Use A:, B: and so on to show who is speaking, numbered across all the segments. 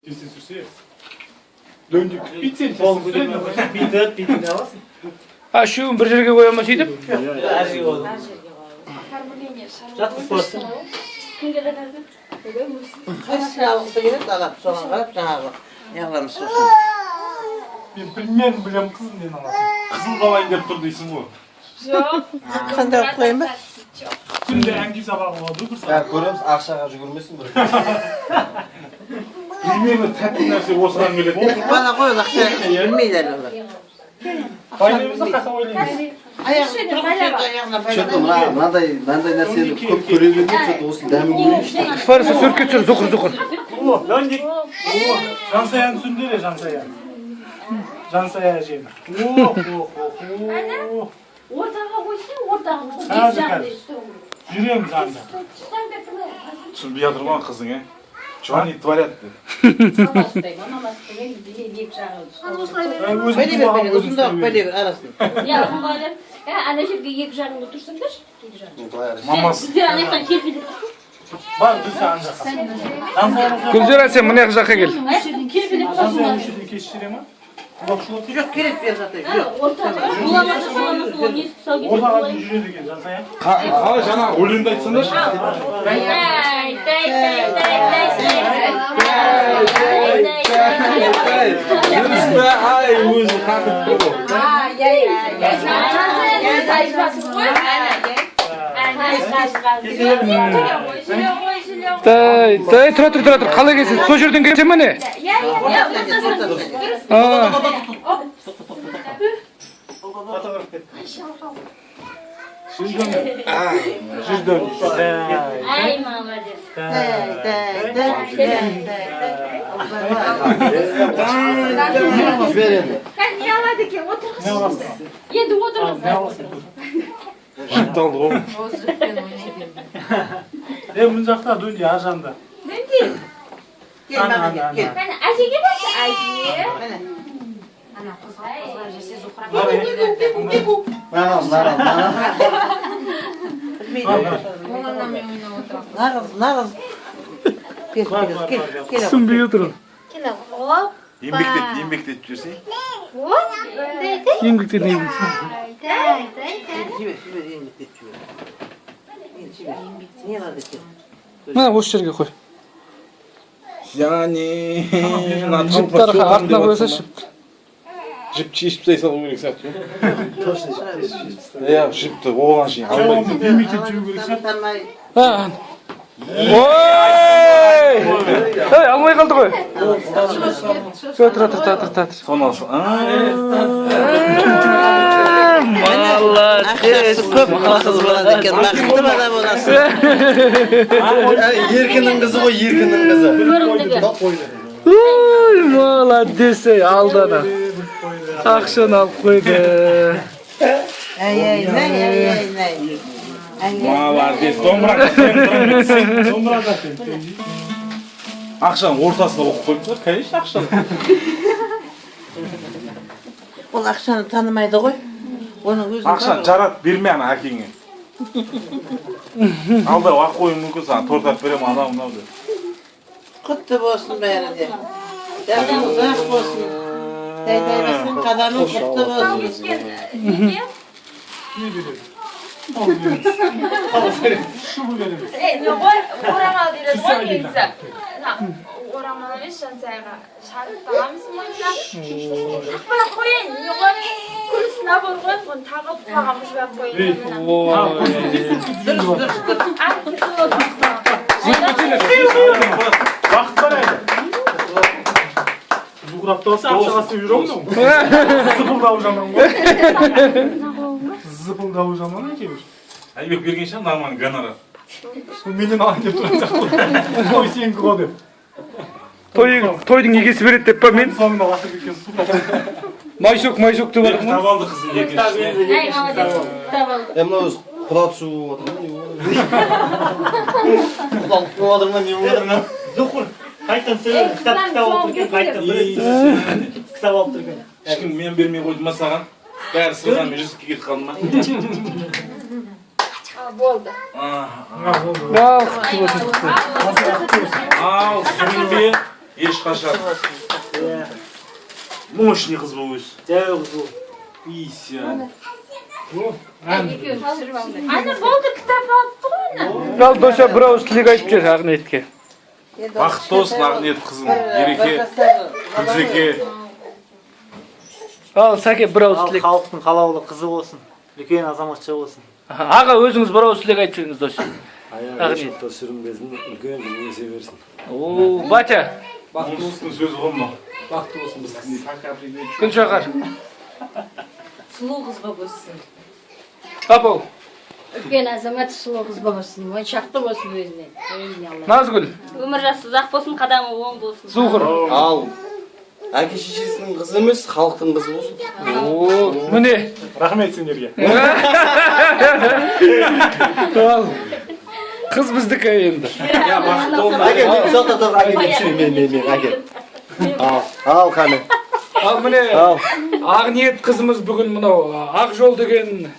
A: Kesin sürse. Döndük. Bitsin. Bitti alasın.
B: Ha şu bir жерге koyalım şeydip.
A: Her şey oldu. Жатып барсın.
C: Kimге kadardın?
D: Aşağıda gelip alıp sonra kalıp жаңағы яғламыз сосын.
A: Ben примерно білем қызым мен алатын. Қызыл қалайын деп тұр дейсің ғой.
C: Жоқ.
D: Қандай қылып қояйын ба?
A: Күнде әңгіме сабағы болады бір
E: Бәрі
A: сағат.
E: көреміз, ақшаға жүгірмесін бір.
A: Примерно тәтті нәрсе осыған келеді.
D: Бала ғой ол ақша білмейді әлі олар.
A: Байлаймыз да қаша ойлаймыз.
E: Что-то мынандай нәрсені көп көре бермей, что-то осы дәмін көрейінші.
B: Farsa sürke sür zukur zukur.
A: О, дәндік. О, жансаяны сүндере, жансаяны. Жансая жені. О.
C: Ортаға қойсын, ортаға қойсын.
A: Қазір қазір. Жүреміз анда.
F: Түсінбей жатыр ма қызың, е? Что они творят?
D: Бәле бер, ұзындау бәле бер арасын.
C: Ана жерге екі жағыңда тұрсыңдаршы.
F: Мамасы.
C: Біздер ана жақтан келіп
A: Бар, біз ана жаққа. Жансаяны
B: Gülzeren sen mına yakışa gel.
C: келіп
A: жансаяны үшеде кешіре ма? Құлақшылық
D: Жоқ керек бер заты. Жоқ.
C: ортаға буламаса буламаса ол несі тұсау
A: ортаға дейін жүреді екен жансая.
F: Қалай жаңа өлеңді айтсаңдаршы. Ай, өзі қатып
B: Tay tura tura tura kalay gelsin. Sol жерден geçen mi ne?
C: Ай, молодец.
E: Жібер енді.
C: Не алады екен, отырғызсын. Енді отырғызсын.
F: жыпталды ғой.
A: Мына жақта дөңде аржанда.
D: Кел маған кел. Кел.
C: Мәне, әжеге баршы, әже.
G: Ана қызға жесе зухра. Оңынан мен ойнап отырамын.
D: Нағыз. Кел.
B: Sınbıyor oturun.
C: Келе, оп.
F: Еңбектетіп жүрсей.
C: Вот.
B: Yenglikte ne bilsin.
D: Жібер, еңбектеп жібер. Жібер. Не қылады екен?
B: Ha boş жерге koy.
F: Яғни...
B: Jiptарға артына koyasa jip.
F: Жіп шешіп салу керек сияқты. Иә, жіпті оған шейін албай.
A: Еңбектеп жүру керек сияқты.
D: Танымай.
B: Ha. Oy! Hey almay kaldı koy. Dur.
F: Соны алсын.
D: Ақшасы көп қыз болады екен. Бақытты бала боласың.
E: Еркінің қызы ғой, еркінің қызы.
B: Oy молодец ey aldı ana. Akşam alıp koydu.
D: Әй.
F: Молодец, домбыра ақшаның ортасына оқып қойыпсыздар, конечно ақшаны.
D: Ол ақшаны танымайды ғой. Оның өзін
F: Ақшаны жарат берме ана әкеңе. Алдау ақ қойың мүмкін саған торт берем анау мынау деп.
D: құтты болсын бәрі де. Жағың ұзақ болсын. Тәйдайбасың қадамың құтты болсын.
G: Орамал дейді ғой негізі. Орамал емес, жансаяға шарып тағамыз мойнына. Тақпай қойын, оған күрісін абыр ғой, оны тағып тағамыз бар қойын.
D: Дұрыс.
A: Вақыт бар әлі. Зуғырап тұрса ақшағасы үйрендің. Зыпылдау жаман ғой. Зыпылдау жаман екеуі.
F: Айбек берген шығар нормальный гонорар.
A: Менен алайын деп тұрған сияқты. Той сенікі ғой деп.
B: Toydun egesi berеді деп па мен?
A: Соңында лақыр кеткен су.
B: Майсок деп
F: Таба алды қызын екінші.
C: Ай, молодец. Табалды.
E: Мынау өзі құда түсіп отыр ма, не құдалық болып отыр ма, не болып отыр ма?
A: Зұқыр, қайтан сөйледі, кітап алып тұрген, қайтан кітап алып тұрген.
F: Ешкім мен бермей қойды ма саған? Бәрі сырған мен жүзікке кетіп қалды ма?
G: Болды.
B: Al kutu olsun.
F: Ал, сүрінбе. Ешқашан. Мощный қыз болып өс.
A: Жау қыз бұл.
F: Ися.
G: Ана болды кітап алыпты ғой ана.
B: Ал доса бір ауыз тілек айтып жүр Ақниетке.
F: Бақытты болсын Ақниет қызым. Ереке, Гүлзеке.
B: Ал Сәке бір ауыз тілек.
A: Халықтың қалаулы қызы болсын. Үлкен азаматша болсын.
B: Аға өзіңіз бір ауыз тілек айтып жүріңіз доса.
H: Аяғы сүрінбесін, үлкен қызын есе берсін.
B: О, Батя.
F: Бақытты болсын сөзі ғылма.
H: Бақытты болсын біздің.
B: Гүлшахар.
I: Сұлу қыз болып өссін.
B: Апау.
C: Үлкен азамат сұлу қыз болсын, моншақты болсын өзіне.
B: Назгүл.
I: Өмір жасы ұзақ болсын, қадамы оң болсын.
B: Зухыр.
E: Ал әке шешесінің қызы емес, халықтың қызы болсын.
B: О, міне.
F: Рахмет сендерге.
B: Ал. Қыз біздікі енді.
F: Я бақытты болсын.
E: Әке, мен соқта тұр, әке, әке. Ал, қане.
B: Ал міне Ақниет қызымыз бүгін мынау Ақ жол деген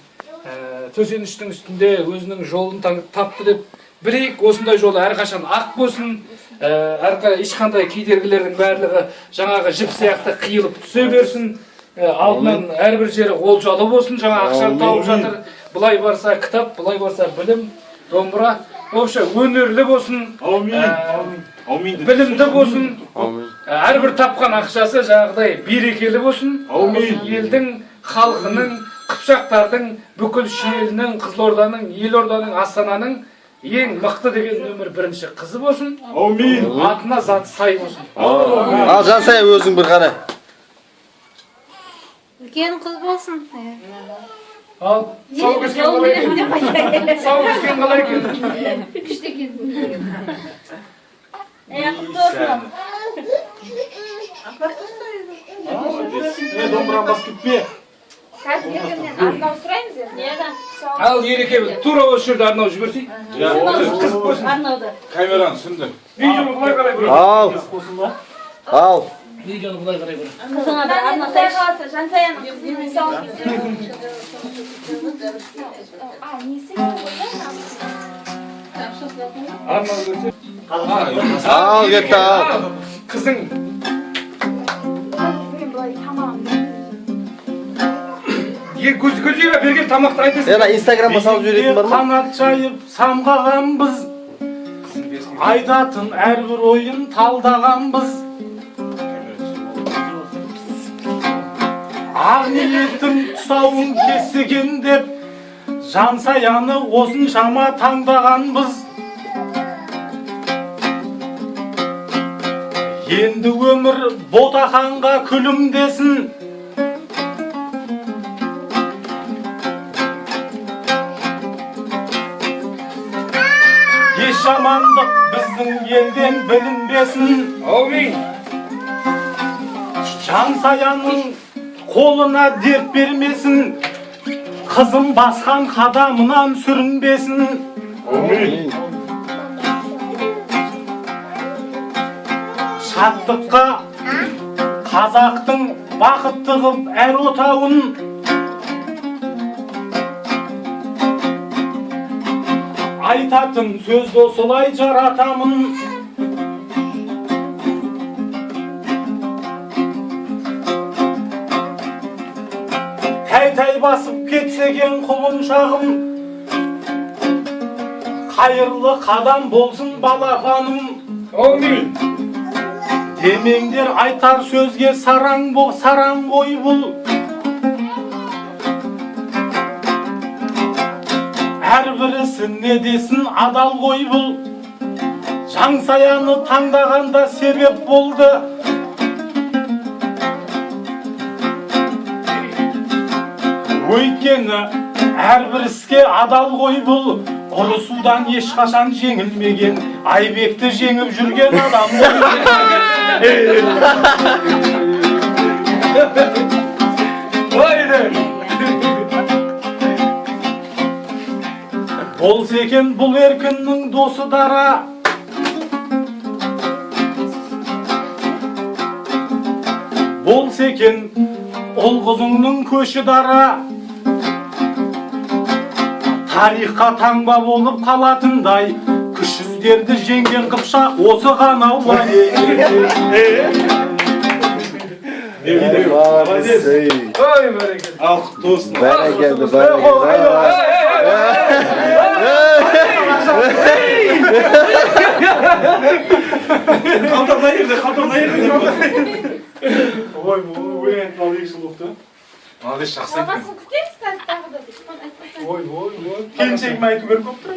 B: төсеніштің үстінде өзінің жолын тапты деп білейік. Осындай жолы әрқашан ақ болсын, ешқандай кедергілердің барлығы жаңағы жіп сияқты қиылып түсе берсін. Алдынан әрбір жері олжалы болсын, жаңа ақшаны тауып жатыр. Бұлай барса кітап, бұлай барса білім, домбыра. Вообще өнерлі болсын, білімді болсын, әрбір тапқан ақшасы жағдай берекелі болсын. Елдің, халқының, қыпшақтардың, бүкіл шелінің, Қызылорданың, Елорданың, Астананың ең мықты деген нөмір бірінші қызы болсын. Атына заты сай болсын.
E: Ал Жансая өзің бір қане.
C: Үлкен қыз болсын.
B: Ал, сау кескен қалай екен? Сау кескен қалай екен?
C: Күшті екен.
I: Құтты болсын.
F: Домбыраны басып кетпе.
G: Қазір ертеңнен арнау сұраймыз енді.
B: Ал Ереке тура осы жерде арнау жіберсей.
I: Арнауды.
F: Камераны түсінді.
B: Видеоны былай қарай бұрын.
E: Ал.
B: Видеоны былай қарай бұрын.
I: Қызыңа бір арна
G: Жансая
I: сайшы.
G: қаласа, Жансаяның қызының тұсауын несі
B: Арнау көрсе.
E: Ал, кетті, ал.
B: Қызың.
G: мен былай тамағым.
B: Көзеге берген тамақты айтасың.
E: Ена инстаграмға салып жіберетін бар ма?
A: Қанат жайып самғағанбыз, айтатын әрбір ойын талдағанбыз. Ақниеттің тұсауын кесіген деп, Жансаяны осыншама таңдағанбыз. Енді өмір ботақанға күлімдесін, еш жамандық біздің елден білінбесін.
B: Аумин.
A: Жансаяның қолына дерт бермесін, қызым басқан қадамынан сүрінбесін. Шаттыққа қазақтың бақытты қылып әр отауын, айтатын сөзді осылай жаратамын. Тәй-тәй басып кетсеген құлыншағым, қайырлы қадам болсын балапаным.
B: Аумин.
A: Демеңдер айтар сөзге сараң ғой бұл. Әрбірісі не десін адал ғой бұл. Жансаяны таңдағанда себеп болды. Өйткені әрбір іске адал ғой бұл. Ұрысудан ешқашан жеңілмеген, Айбекті жеңіп жүрген адам болса екен бұл еркіннің досы дара. Болса екен ол қызыңның көші дара. Тарихқа таңба болып қалатындай, күші Біздерді жеңген қыпшақ осы ғана
B: Ой, бәрекелді.
F: Ал құтты болсын.
E: Бәрекелді,
F: Қалтамда ерді.
A: Ой, өлең айтып алып 2 жыл болыпты.
F: Молодец, жақсы екен.
G: Жалғасын күтеміз қазір тағы да.
A: Келіншегіме айту керек болып тұр.